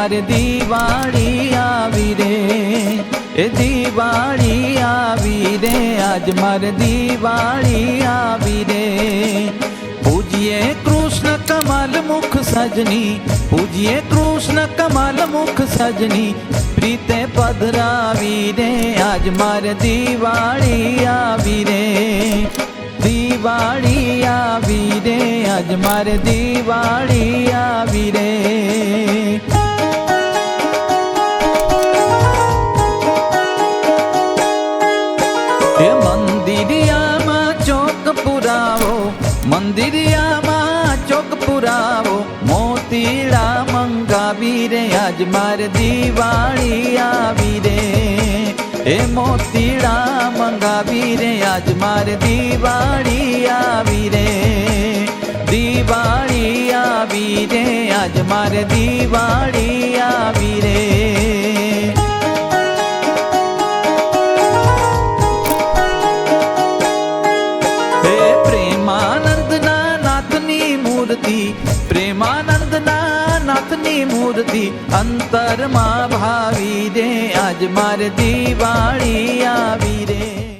मारे दिवाળી आवी रे, ए दिवाળી आवी रे, आज मारे दिवाળી आवी रे। पूजिए कृष्ण कमल मुख सजनी, पूजिए कृष्ण कमल मुख सजनी, प्रीते पधरावी रे, आज मारे दिवाળી आवी रे, दिवाળી आवी रे, आज मारे दिवाળી आवी रे। मंदिरियामा चौक पुरावो, मंदिरियामा चौक पुरावो, मोतीड़ा मंगावी रे, आज मारे दिवाળી आवी रे, ए मोतीड़ा मंगावी रे, आज मारे दिवाળી आवी रे, दिवाળી आवी रे, आज मारे दिवाળી आवी रे। प्रेमानंद नाथनी मूर्ति अंतर मां भावी रे, आज मारे दिवाળી आवी रे।